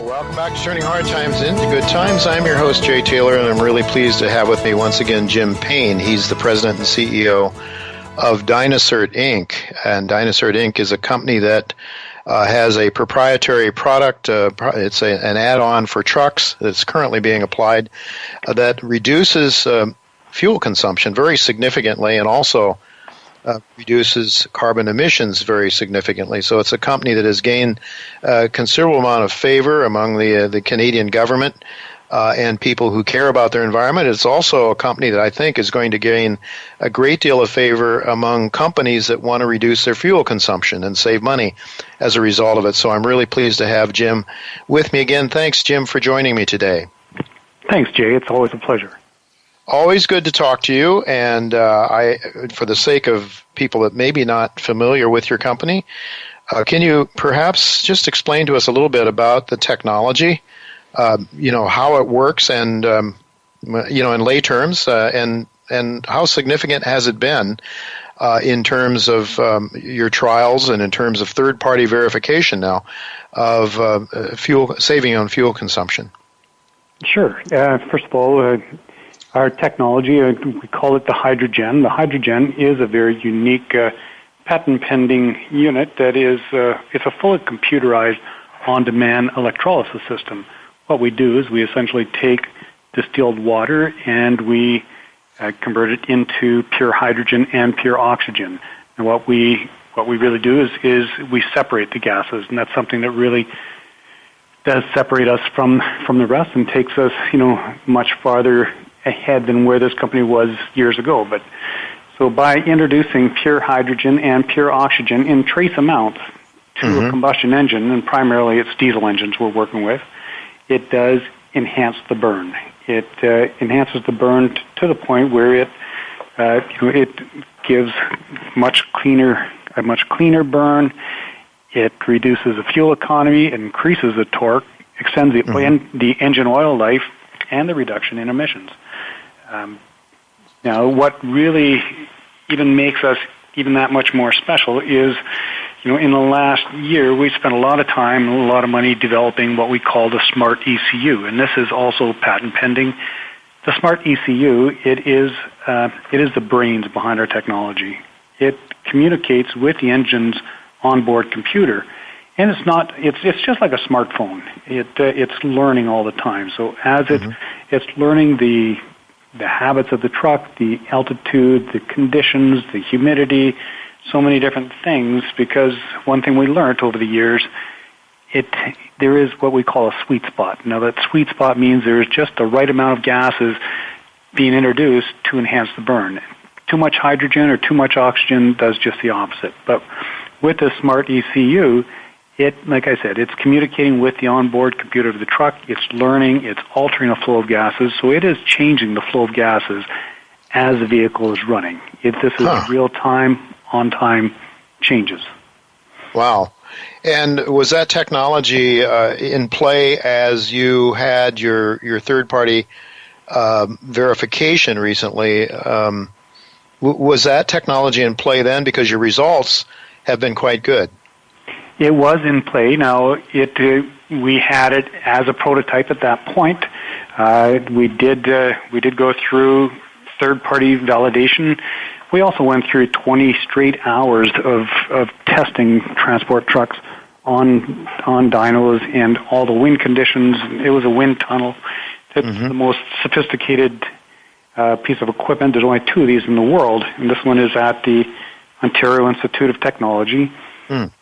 Welcome back to Turning Hard Times into Good Times. I'm your host, Jay Taylor, and I'm really pleased to have with me once again Jim Payne. He's the president and CEO of dynaCERT, Inc. And dynaCERT, Inc. is a company that has a proprietary product. It's an add-on for trucks that's currently being applied that reduces fuel consumption very significantly and also reduces carbon emissions very significantly. So it's a company that has gained a considerable amount of favor among the Canadian government and people who care about their environment. It's also a company that I think is going to gain a great deal of favor among companies that want to reduce their fuel consumption and save money as a result of it. So I'm really pleased to have Jim with me again. Thanks, Jim, for joining me today. Thanks, Jay. It's always a pleasure. Always good to talk to you, and for the sake of people that may be not familiar with your company, can you perhaps just explain to us a little bit about the technology, how it works, and in lay terms, and how significant has it been in terms of your trials and in terms of third-party verification now of fuel saving on fuel consumption? Sure. First of all, our technology, we call it the hydrogen. The hydrogen is a very unique patent-pending unit that is it's a fully computerized on-demand electrolysis system. What we do is we essentially take distilled water and we convert it into pure hydrogen and pure oxygen. And what we really do is we separate the gases, and that's something that really does separate us from the rest and takes us, much farther ahead than where this company was years ago. But so by introducing pure hydrogen and pure oxygen in trace amounts to a combustion engine, and primarily it's diesel engines we're working with, it does enhance the burn. It enhances the burn to the point where it gives a much cleaner burn. It reduces the fuel economy, it increases the torque, extends the engine oil life, and the reduction in emissions. Now, what really even makes us even that much more special is, in the last year, we spent a lot of time and a lot of money developing what we call the Smart ECU, and this is also patent pending. The Smart ECU, it is the brains behind our technology. It communicates with the engine's onboard computer, and it's just like a smartphone. It's learning all the time. So as it's learning the habits of the truck, the altitude, the conditions, the humidity, so many different things, because one thing we learned over the years, there is what we call a sweet spot. Now that sweet spot means there is just the right amount of gases being introduced to enhance the burn. Too much hydrogen or too much oxygen does just the opposite. But with the Smart ECU, like I said, it's communicating with the onboard computer of the truck. It's learning. It's altering the flow of gases. So it is changing the flow of gases as the vehicle is running. This is real-time, on-time changes. Wow. And was that technology in play as you had your third-party verification recently? Was that technology in play then? Because your results have been quite good. It was in play. Now, we had it as a prototype at that point. We did go through third-party validation. We also went through 20 straight hours of testing transport trucks on dynos and all the wind conditions. It was a wind tunnel. It's the most sophisticated piece of equipment. There's only 2 of these in the world, and this one is at the Ontario Institute of Technology.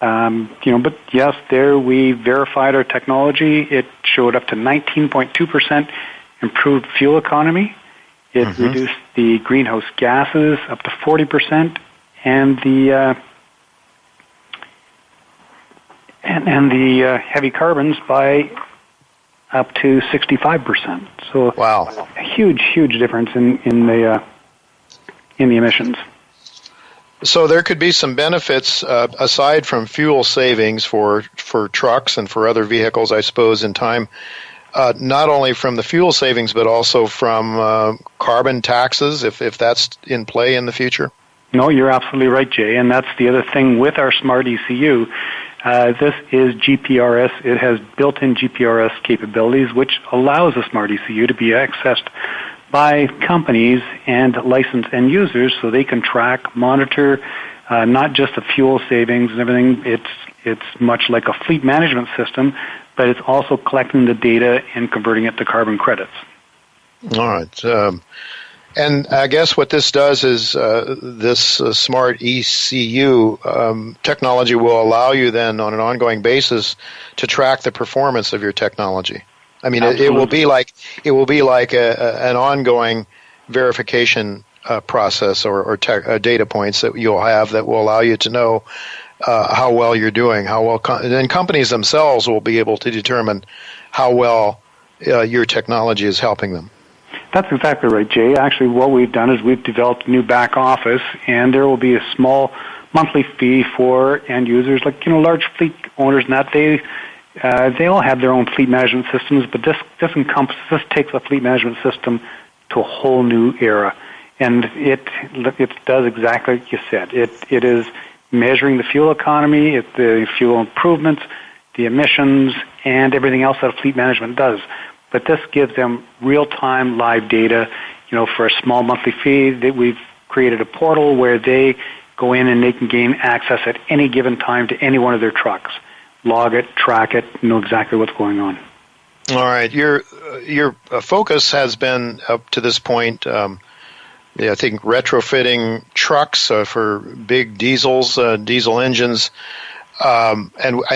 But yes, there we verified our technology. It showed up to 19.2% improved fuel economy. It reduced the greenhouse gases up to 40%, and the heavy carbons by up to 65%. So, wow, a huge difference in the emissions. So there could be some benefits aside from fuel savings for trucks and for other vehicles, I suppose, in time, not only from the fuel savings, but also from carbon taxes, if that's in play in the future? No, you're absolutely right, Jay, and that's the other thing with our Smart ECU. This is GPRS. It has built-in GPRS capabilities, which allows a smart ECU to be accessed by companies and licensed end users so they can track, monitor, not just the fuel savings and everything. It's much like a fleet management system, but it's also collecting the data and converting it to carbon credits. All right. And I guess what this does is this smart ECU technology will allow you then on an ongoing basis to track the performance of your technology. I mean, it will be like an ongoing verification process or data points that you'll have that will allow you to know how well you're doing, how well, and then companies themselves will be able to determine how well your technology is helping them. That's exactly right, Jay. Actually, what we've done is we've developed a new back office, and there will be a small monthly fee for end users, like large fleet owners, and that they all have their own fleet management systems. But this takes a fleet management system to a whole new era, and it does exactly like you said. It is measuring the fuel economy, the fuel improvements, the emissions, and everything else that fleet management does. But this gives them real-time live data. For a small monthly fee, we've created a portal where they go in and they can gain access at any given time to any one of their trucks, log it, track it, know exactly what's going on. All right. Your focus has been up to this point, I think, retrofitting trucks for big diesel engines. And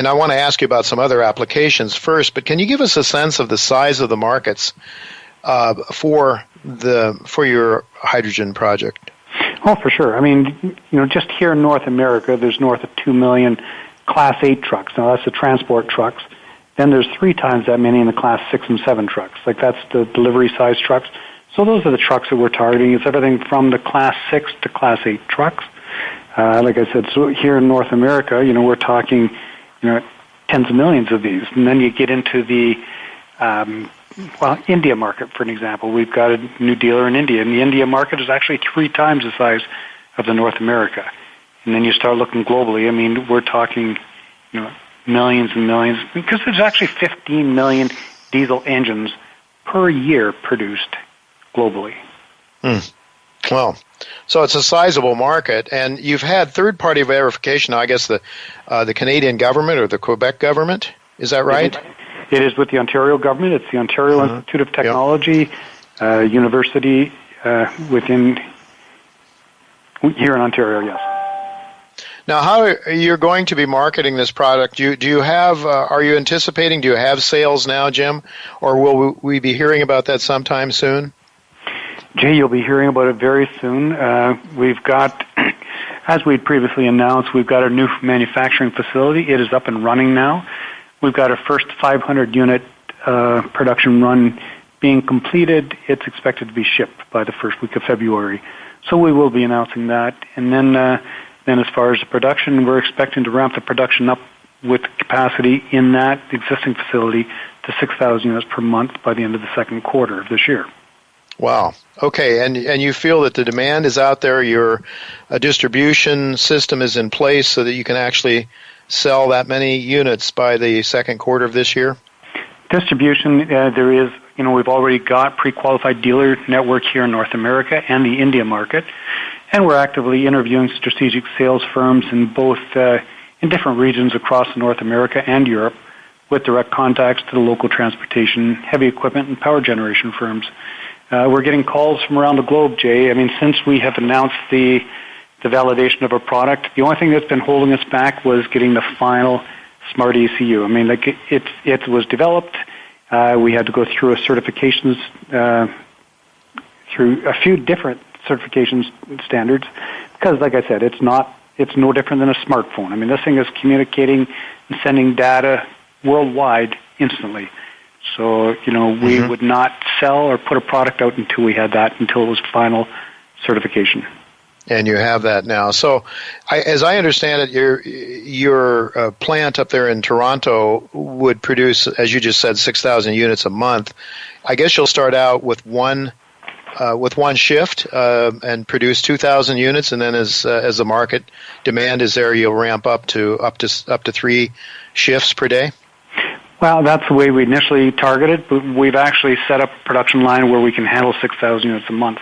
I want to ask you about some other applications first, but can you give us a sense of the size of the markets for your hydrogen project? Oh, for sure. I mean, just here in North America, there's north of 2 million Class 8 trucks. Now, that's the transport trucks. Then there's 3 times that many in the Class 6 and 7 trucks. Like, that's the delivery-size trucks. So those are the trucks that we're targeting. It's everything from the Class 6 to Class 8 trucks. Like I said, so here in North America, we're talking, tens of millions of these. And then you get into the, India market, for an example. We've got a new dealer in India, and the India market is actually 3 times the size of the North America. And then you start looking globally. I mean, we're talking, millions and millions, because there's actually 15 million diesel engines per year produced globally. Well, so it's a sizable market, and you've had third-party verification. I guess the Canadian government or the Quebec government, is that right? It is with the Ontario government. It's the Ontario Institute of Technology University within here in Ontario. Yes. Now, how are you going to be marketing this product? Do you have? Are you anticipating? Do you have sales now, Jim, or will we be hearing about that sometime soon? Jay, you'll be hearing about it very soon. We've got, as we previously announced, we've got a new manufacturing facility. It is up and running now. We've got our first 500-unit production run being completed. It's expected to be shipped by the first week of February. So we will be announcing that. And then as far as the production, we're expecting to ramp the production up with capacity in that existing facility to 6,000 units per month by the end of the second quarter of this year. Wow. Okay, and you feel that the demand is out there, your distribution system is in place so that you can actually sell that many units by the second quarter of this year? Distribution, there is, we've already got pre-qualified dealer network here in North America and the India market, and we're actively interviewing strategic sales firms in both, in different regions across North America and Europe with direct contacts to the local transportation, heavy equipment, and power generation firms. We're getting calls from around the globe, Jay. I mean, since we have announced the validation of our product, the only thing that's been holding us back was getting the final smart ECU. I mean, like it was developed. We had to go through through a few different certification standards because, like I said, it's no different than a smartphone. I mean, this thing is communicating and sending data worldwide instantly. So, we would not sell or put a product out until we had that, until it was final certification. And you have that now. So, as I understand it, your plant up there in Toronto would produce, as you just said, 6,000 units a month. I guess you'll start out with one with one shift and produce 2,000 units, and then as the market demand is there, you'll ramp up to 3 shifts per day? Well, that's the way we initially targeted, but we've actually set up a production line where we can handle 6,000 units a month.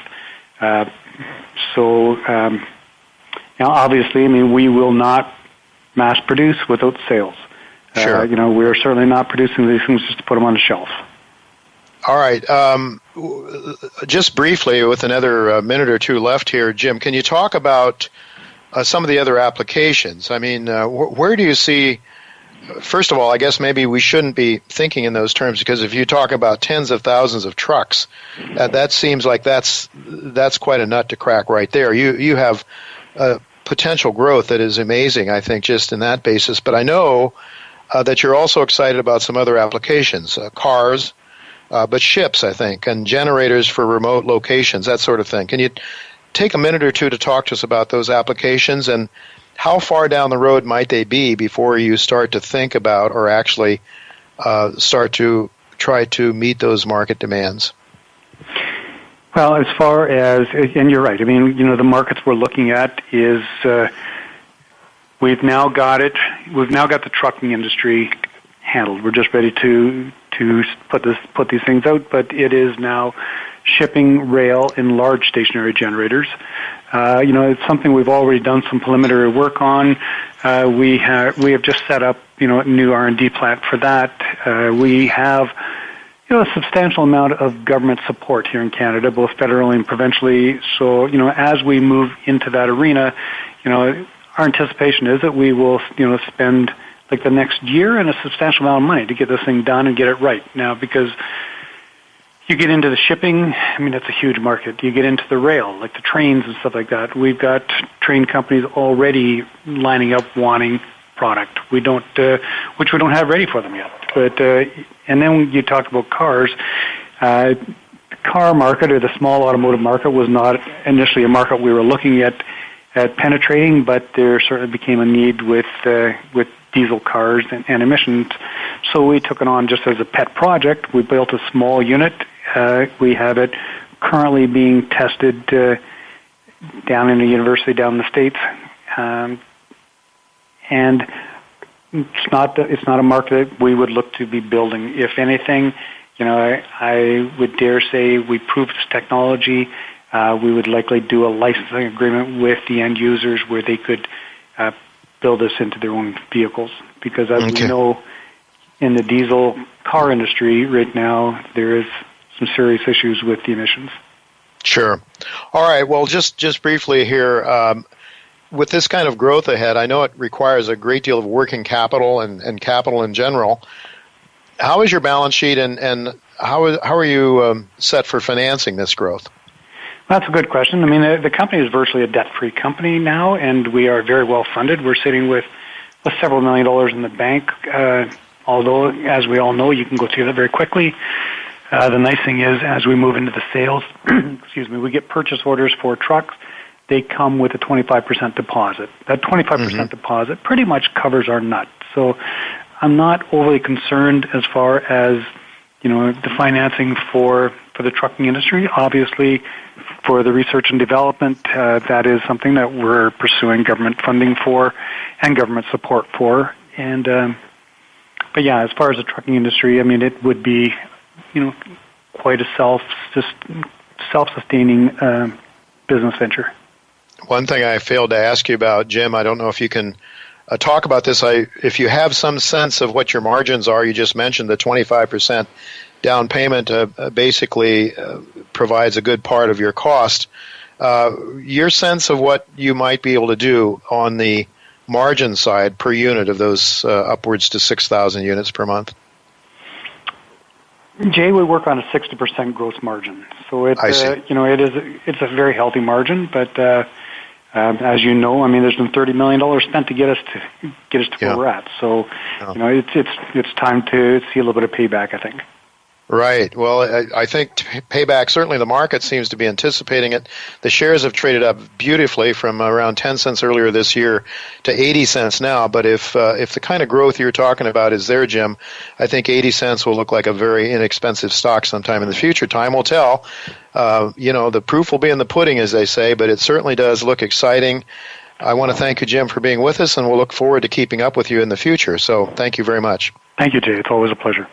Obviously, I mean, we will not mass produce without sales. Sure. We're certainly not producing these things just to put them on the shelf. All right. Just briefly, with another minute or two left here, Jim, can you talk about some of the other applications? I mean, where do you see, first of all, I guess maybe we shouldn't be thinking in those terms, because if you talk about tens of thousands of trucks, that seems like that's quite a nut to crack right there. You have potential growth that is amazing, I think, just in that basis. But I know that you're also excited about some other applications, cars, but ships, I think, and generators for remote locations, that sort of thing. Can you take a minute or two to talk to us about those applications, and how far down the road might they be before you start to think about or actually start to try to meet those market demands? Well, as far as, and you're right, I mean, the markets we're looking at is we've now got the trucking industry handled. We're just ready to put these things out, but it is now shipping, rail, and large stationary generators. It's something we've already done some preliminary work on. We have just set up a new R&D plant for that. We have a substantial amount of government support here in Canada, both federally and provincially. So as we move into that arena, our anticipation is that we will spend like the next year and a substantial amount of money to get this thing done and get it right. Now, because you get into the shipping, I mean, that's a huge market. You get into the rail, like the trains and stuff like that. We've got train companies already lining up wanting product. Which we don't have ready for them yet. But and then you talked about cars. The car market, or the small automotive market, was not initially a market we were looking at penetrating, but there certainly became a need with diesel cars and emissions. So we took it on just as a pet project. We built a small unit. We have it currently being tested down in a university down in the States. And it's not a market that we would look to be building. If anything, I would dare say we prove this technology. We would likely do a licensing agreement with the end users where they could build this into their own vehicles. Because as we know, in the diesel car industry right now, there is some serious issues with the emissions. Sure. All right. Well, just briefly here, with this kind of growth ahead, I know it requires a great deal of working capital and capital in general. How is your balance sheet, and how are you set for financing this growth? That's a good question. I mean, the company is virtually a debt-free company now, and we are very well funded. We're sitting with several $1 million in the bank, although, as we all know, you can go through that very quickly. The nice thing is, as we move into the sales, we get purchase orders for trucks. They come with a 25% deposit. That 25% deposit pretty much covers our nut. So I'm not overly concerned as far as the financing for the trucking industry. Obviously, for the research and development, that is something that we're pursuing government funding for and government support for. And but yeah, as far as the trucking industry, I mean, it would be quite a self-sustaining business venture. One thing I failed to ask you about, Jim, I don't know if you can talk about this. If you have some sense of what your margins are, you just mentioned the 25% down payment basically provides a good part of your cost. Your sense of what you might be able to do on the margin side per unit of those upwards to 6,000 units per month? Jay, we work on a 60% gross margin, so it's a very healthy margin. But as you know, I mean, there's been $30 million spent to get us to where we're at. So it's time to see a little bit of payback, I think. Right. Well, I think payback, certainly the market seems to be anticipating it. The shares have traded up beautifully from around 10 cents earlier this year to 80 cents now. But if the kind of growth you're talking about is there, Jim, I think 80 cents will look like a very inexpensive stock sometime in the future. Time will tell. The proof will be in the pudding, as they say, but it certainly does look exciting. I want to thank you, Jim, for being with us, and we'll look forward to keeping up with you in the future. So thank you very much. Thank you, Jay. It's always a pleasure.